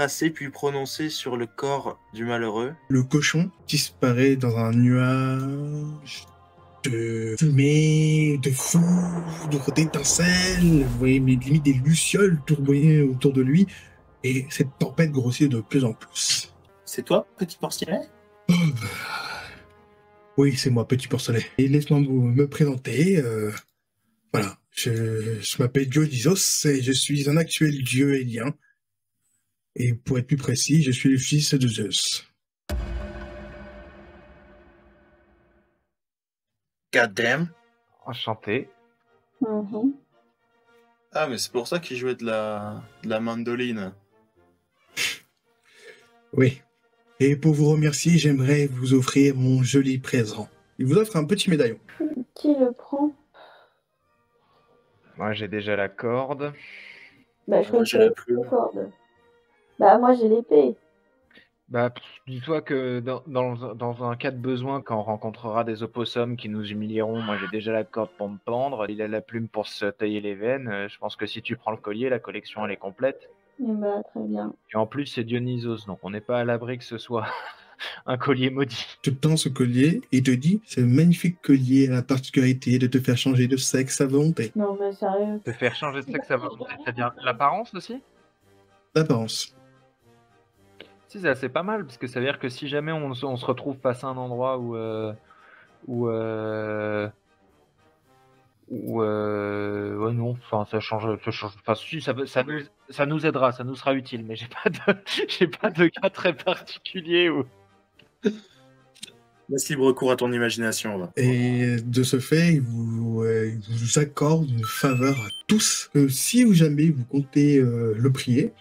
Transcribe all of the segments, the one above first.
tracé puis prononcé sur le corps du malheureux. Le cochon disparaît dans un nuage de fumée, de foudre, d'étincelles. Vous voyez limite des lucioles tournoyer autour de lui. Et cette tempête grossit de plus en plus. C'est toi, petit porcelet? Oui, c'est moi, petit porcelet. Et laisse-moi me présenter. Voilà, je m'appelle Dionysos et je suis un actuel dieu élien. Et pour être plus précis, je suis le fils de Zeus. God damn. Enchanté. Mhm. Ah, mais c'est pour ça qu'il jouait de la mandoline. Oui. Et pour vous remercier, j'aimerais vous offrir mon joli présent. Il vous offre un petit médaillon. Qui le prend? Moi, j'ai déjà la corde. Bah, je Moi, crois j'ai que la c'est plume. la corde. Bah, moi, j'ai l'épée. Bah, dis-toi que dans un cas de besoin, quand on rencontrera des opossums qui nous humilieront, moi j'ai déjà la corde pour me pendre, il a la plume pour se tailler les veines. Je pense que si tu prends le collier, la collection elle est complète. Eh bah, très bien. Et en plus, c'est Dionysos, donc on n'est pas à l'abri que ce soit un collier maudit. Je te tends ce collier et te dit, ce magnifique collier a la particularité de te faire changer de sexe à volonté. Non, mais sérieux. Te faire changer de sexe à volonté, c'est-à-dire l'apparence aussi? D'apparence. Si, c'est assez pas mal, parce que ça veut dire que si jamais on se retrouve face à un endroit où ouais, non, enfin ça change, enfin si ça nous aidera, ça nous sera utile, mais j'ai pas de cas très particulier où... Laisse libre cours à ton imagination, là. Et de ce fait, il vous accorde une faveur à tous. Que si ou jamais vous comptez le prier,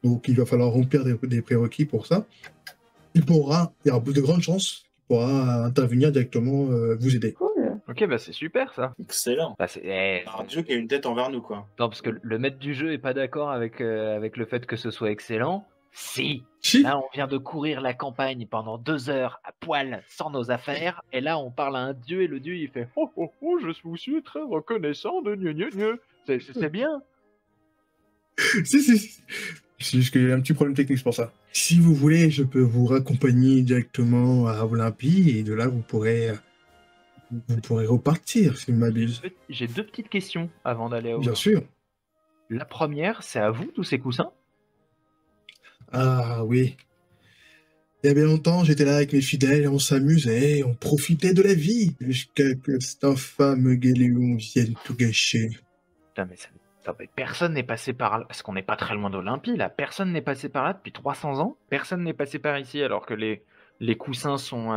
donc il va falloir remplir des prérequis pour ça, il y aura de grandes chances qu'il pourra intervenir directement vous aider. Cool. Ok, bah c'est super ça. Excellent. Bah, c'est Un dieu qui a une tête envers nous, quoi. non, parce que le maître du jeu est pas d'accord avec le fait que ce soit excellent. Si. Si. Là, on vient de courir la campagne pendant 2 heures à poil sans nos affaires, et là, on parle à un dieu et le dieu il fait oh oh oh, je vous suis très reconnaissant de gneu gneu gneu. C'est bien. Si. C'est juste qu'il y a un petit problème technique pour ça. Si vous voulez, je peux vous raccompagner directement à Olympie et de là, vous pourrez repartir, si je m'abuse. J'ai 2 petites questions avant d'aller au... Bien sûr. La première, c'est à vous tous ces coussins? Ah oui. Il y a bien longtemps, j'étais là avec mes fidèles, on s'amusait, on profitait de la vie, jusqu'à que cet infâme Géléon vienne tout gâcher. Putain, mais personne n'est passé par là, parce qu'on n'est pas très loin d'Olympie, là. Personne n'est passé par là depuis 300 ans. Personne n'est passé par ici, alors que les coussins sont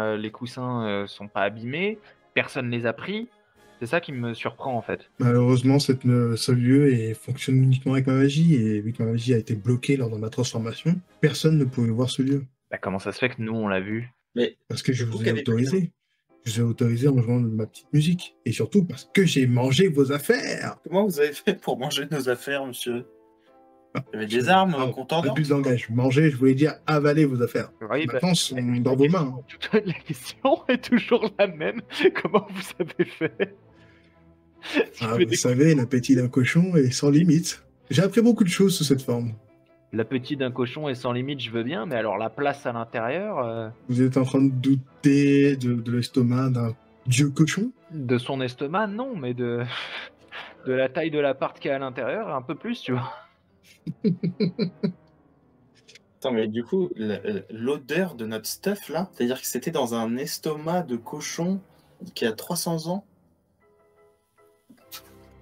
pas abîmés. Personne les a pris. C'est ça qui me surprend, en fait. Malheureusement, ce lieu fonctionne uniquement avec ma magie, et vu que ma magie a été bloquée lors de ma transformation, personne ne pouvait voir ce lieu. Bah, comment ça se fait que nous, on l'a vu? Mais Parce que je vous vous ai qu'avez autorisé. Je vous ai autorisé en jouant de ma petite musique. Et surtout parce que j'ai mangé vos affaires. comment vous avez fait pour manger nos affaires, monsieur? Il y avait des armes contendantes? Plus de langage. Manger, je voulais dire avaler vos affaires. Oui, bah, Maintenant, sont dans vos mains. la question est toujours la même. Comment vous avez fait? Vous savez, l'appétit d'un cochon est sans limite. J'ai appris beaucoup de choses sous cette forme. L'appétit d'un cochon est sans limite, je veux bien, mais alors la place à l'intérieur... Vous êtes en train de douter de l'estomac d'un dieu cochon? De son estomac, non, mais de la taille de l'appart qu'il y a à l'intérieur, un peu plus, tu vois. Attends, mais du coup, l'odeur de notre stuff, là, c'est-à-dire que c'était dans un estomac de cochon qui a 300 ans?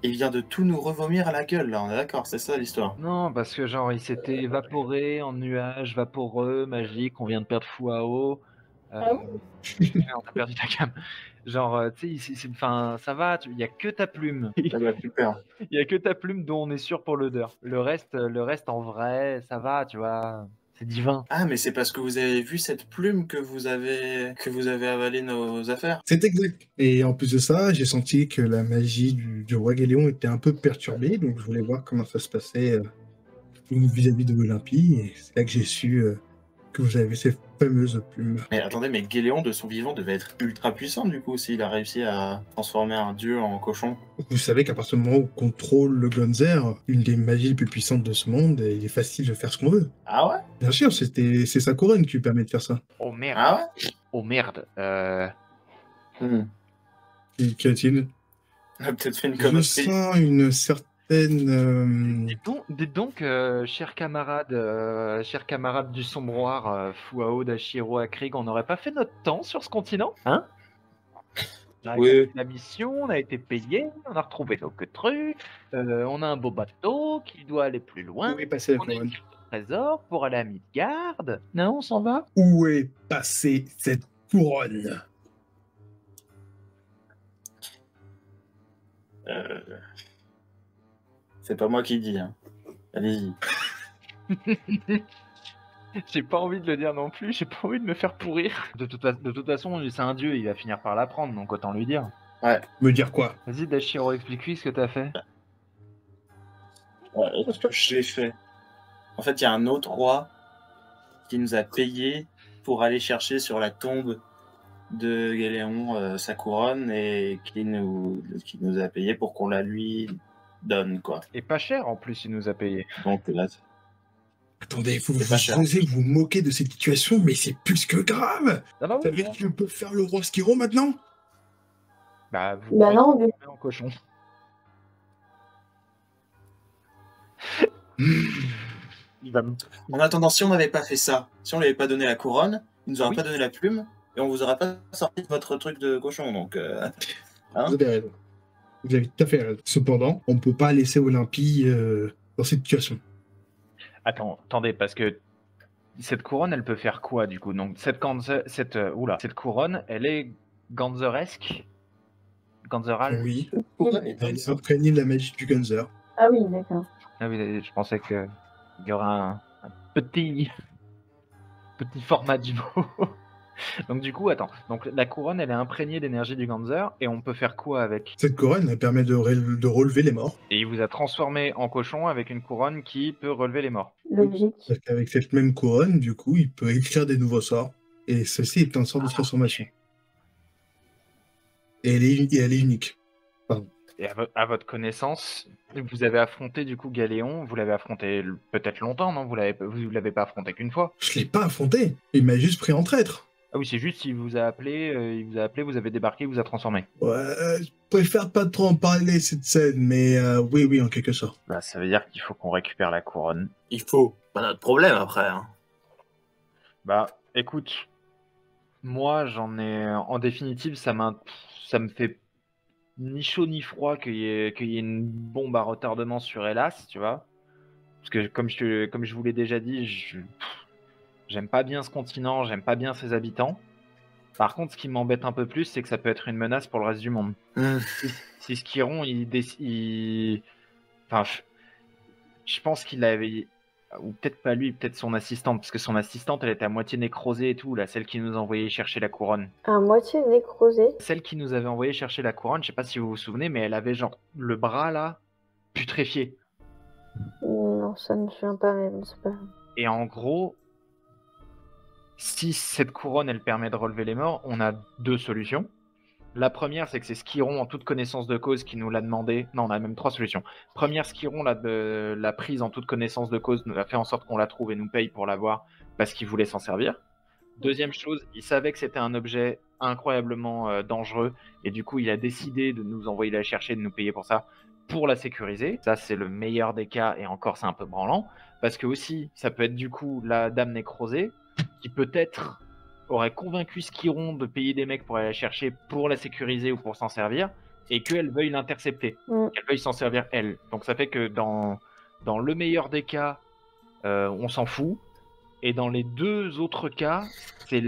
Il vient de tout nous revomir à la gueule, là, on est d'accord, c'est ça l'histoire? Non, parce que genre, il s'était évaporé en nuage vaporeux, magique, on vient de perdre Fouao. Ah On a perdu la gamme. Genre, tu sais, enfin, ça va, il y a que ta plume. Ah bah, super. Il y a que ta plume dont on est sûr pour l'odeur. Le reste, en vrai, ça va, tu vois. C'est divin. Ah, mais c'est parce que vous avez vu cette plume que vous avez avalé nos affaires? C'est exact. Et en plus de ça, j'ai senti que la magie du roi Géléon était un peu perturbée, donc je voulais voir comment ça se passait vis-à-vis de l'Olympie. Et c'est là que j'ai su que vous avez ces fameuses plumes. Mais attendez, mais Géléon, de son vivant, devait être ultra puissant, du coup, s'il a réussi à transformer un dieu en cochon. Vous savez qu'à partir du moment où on contrôle le Gonzer, une des magies les plus puissantes de ce monde, et il est facile de faire ce qu'on veut. Ah ouais? Bien sûr, c'est sa couronne qui lui permet de faire ça. Oh merde. Ah ouais? Oh merde. Qu'y a-t-il? On a peut-être fait une Je connerie. sens une certaine... Dites donc, cher camarade du sombroir, Fuao, Dashiro, Akrig, on n'aurait pas fait notre temps sur ce continent, hein? On a Oui. accompli la mission, on a été payé, on a retrouvé quelques trucs, on a un beau bateau qui doit aller plus loin, Où est passée la on a une couronne? carte de trésor pour aller à Midgard. Non, on s'en va? Où est passée cette couronne? C'est pas moi qui dis, hein. Allez-y. J'ai pas envie de le dire non plus, j'ai pas envie de me faire pourrir. De toute façon, c'est un dieu, il va finir par l'apprendre, donc autant lui dire. Ouais. Me dire quoi? Vas-y, Dashiro, explique-lui ce que t'as fait. Ce que je l'ai fait. En fait, il y a un autre roi qui nous a payé pour aller chercher sur la tombe de Géléon sa couronne et qui nous a payé pour qu'on la lui donne, quoi. Et pas cher en plus, il nous a payé. Donc là, Attendez, C'est pas cher. osez vous moquer de cette situation, mais c'est plus que grave! Ah bah Vous savez qui peut faire le roi Skiro maintenant? Bah, vous Bah non, voyez, en cochon. Il va me... en attendant, si on n'avait pas fait ça, si on lui avait pas donné la couronne, il nous aurait Oui. pas donné la plume et on vous aurait pas sorti de votre truc de cochon. Donc, hein. Vous avez raison. Vous avez tout à fait raison. Cependant, on ne peut pas laisser Olympie dans cette situation. Attendez, parce que cette couronne, elle peut faire quoi du coup? Donc cette couronne, elle est ganzeresque, ganzeral. Oui. Ouais, Elle est imprégnée de la magie du Gunzer. Ah oui, d'accord. Ah oui, je pensais que il y aura un petit format du mot. Donc du coup, attends. Donc la couronne, elle est imprégnée d'énergie du Ganzer et on peut faire quoi avec? Cette couronne, elle permet de relever les morts. Et il vous a transformé en cochon avec une couronne qui peut relever les morts. Logique. Parce qu'avec cette même couronne, du coup, il peut écrire des nouveaux sorts. Et ceci est un sort de transformation. Et elle est unique. Et à votre connaissance, vous avez affronté du coup Galéon, vous l'avez affronté peut-être longtemps, non? Vous l'avez pas affronté qu'une fois. Je l'ai pas affronté. Il m'a juste pris en traître. Ah oui, c'est juste il vous a appelé, vous avez débarqué, il vous a transformé. Ouais, je préfère pas trop en parler, cette scène, mais oui, en quelque sorte. Bah ça veut dire qu'il faut qu'on récupère la couronne. Il faut. Pas notre problème après. Hein. Bah écoute, moi j'en ai... En définitive, ça me fait ni chaud ni froid qu'il y ait une bombe à retardement sur Hellas, tu vois. Parce que comme je vous l'ai déjà dit, j'aime pas bien ce continent, j'aime pas bien ses habitants. Par contre, ce qui m'embête un peu plus, c'est que ça peut être une menace pour le reste du monde. Si Skiron, enfin, je pense qu'il avait... Ou peut-être pas lui, peut-être son assistante, parce que son assistante, elle était à moitié nécrosée et tout, là, celle qui nous a envoyé chercher la couronne. À moitié nécrosé. Celle qui nous avait envoyé chercher la couronne, je sais pas si vous vous souvenez, mais elle avait genre le bras là, putréfié. Non, ça ne me souvient pas, mais bon, c'est pas grave. Et en gros, si cette couronne, elle permet de relever les morts, on a deux solutions. La première, c'est que c'est Skiron, en toute connaissance de cause, qui nous l'a demandé. Non, on a même trois solutions. Première, Skiron l'a prise en toute connaissance de cause, nous a fait en sorte qu'on la trouve et nous paye pour l'avoir parce qu'il voulait s'en servir. Deuxième chose, il savait que c'était un objet incroyablement dangereux et du coup, il a décidé de nous envoyer la chercher, de nous payer pour ça, pour la sécuriser. Ça, c'est le meilleur des cas et encore, c'est un peu branlant parce que aussi, ça peut être du coup la dame nécrosée qui peut-être aurait convaincu Skiron de payer des mecs pour aller la chercher, pour la sécuriser ou pour s'en servir, et qu'elle veuille l'intercepter, qu'elle veuille s'en servir elle. Donc ça fait que dans le meilleur des cas, on s'en fout, et dans les deux autres cas, c'est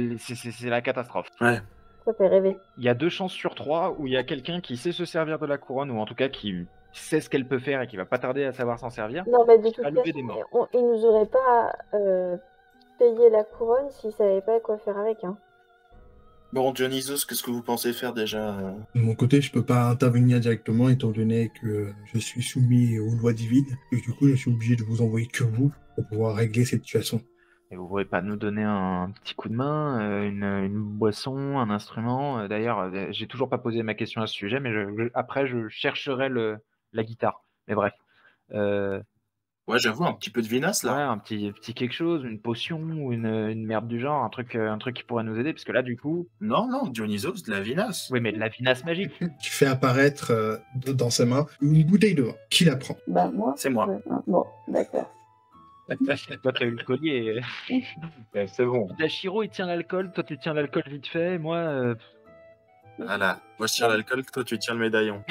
la catastrophe. Ouais. Ça fait rêver. Il y a 2 chances sur 3 où il y a quelqu'un qui sait se servir de la couronne, ou en tout cas qui sait ce qu'elle peut faire et qui va pas tarder à savoir s'en servir. Non, mais de toute à lever des morts. façon, il nous aurait pas payé la couronne s'il savait pas quoi faire avec. Hein. Bon, Dionysos, qu'est-ce que vous pensez faire déjà De mon côté, je peux pas intervenir directement étant donné que je suis soumis aux lois divines. Et du coup, je suis obligé de vous envoyer que vous pour pouvoir régler cette situation. Et vous pouvez pas nous donner un petit coup de main, une boisson, un instrument? D'ailleurs, j'ai toujours pas posé ma question à ce sujet, mais après je chercherai la guitare. Mais bref. Ouais, j'avoue, un petit peu de vinasse, Ouais, là. un petit quelque chose, une potion ou une merde du genre, un truc qui pourrait nous aider, parce que là, du coup... Non, non, Dionysos, de la vinasse. Oui, mais de la vinasse magique. Tu fais apparaître dans sa main une bouteille de vin. Qui la prend? Bah, moi. C'est moi. Ouais. Bon, d'accord. Toi, t'as eu le collier. Ouais, c'est bon. Dashiro, il tient l'alcool, toi, tu tiens l'alcool vite fait, et moi... Voilà. Moi, je tiens l'alcool, toi, tu tiens le médaillon.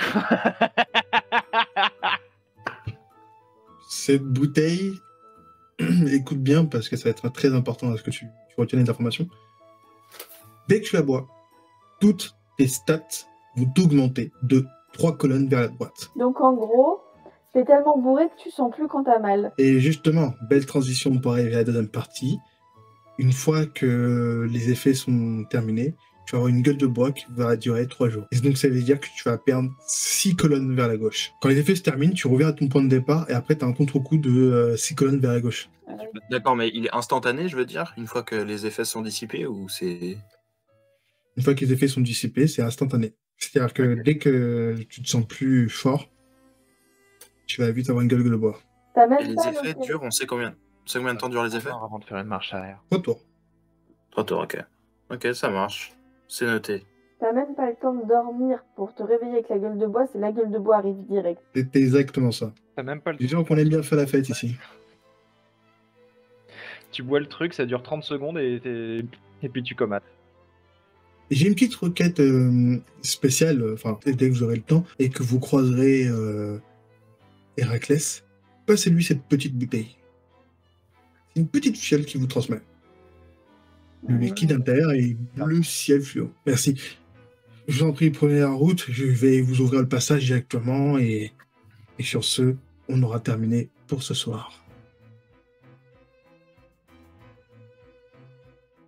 Cette bouteille, écoute bien parce que ça va être très important à ce que tu retiennes les informations. Dès que tu la bois, toutes tes stats vont augmenter de 3 colonnes vers la droite. Donc, en gros, t'es tellement bourré que tu sens plus quand t'as mal. Et justement, belle transition pour arriver à la deuxième partie. Une fois que les effets sont terminés, tu vas avoir une gueule de bois qui va durer 3 jours. Et donc ça veut dire que tu vas perdre 6 colonnes vers la gauche. Quand les effets se terminent, tu reviens à ton point de départ et après tu as un contre-coup de 6 colonnes vers la gauche. D'accord, mais il est instantané, je veux dire, une fois que les effets sont dissipés, ou c'est... Une fois que les effets sont dissipés, c'est instantané. C'est-à-dire que Ok. dès que tu te sens plus fort, tu vas vite avoir une gueule de bois. T'as Et même les pas effets noté. durent, on sait combien de temps durent les effets? Avant de faire une marche arrière. Retour. 3 tours, ok. Ok, ça marche. C'est noté. T'as même pas le temps de dormir pour te réveiller avec la gueule de bois, c'est la gueule de bois arrive direct. C'est exactement ça. T'as même pas le Les gens qu'on aime bien faire la fête ici. Tu bois le truc, ça dure 30 secondes et puis tu comates. J'ai une petite requête spéciale, enfin, dès que vous aurez le temps, et que vous croiserez Héraclès. Passez-lui cette petite bouteille. C'est une petite fiole qui vous transmet. Le liquide intérieur est bleu ciel fluo. Merci. Je vous en prie, prenez la route. Je vais vous ouvrir le passage directement et sur ce, on aura terminé pour ce soir.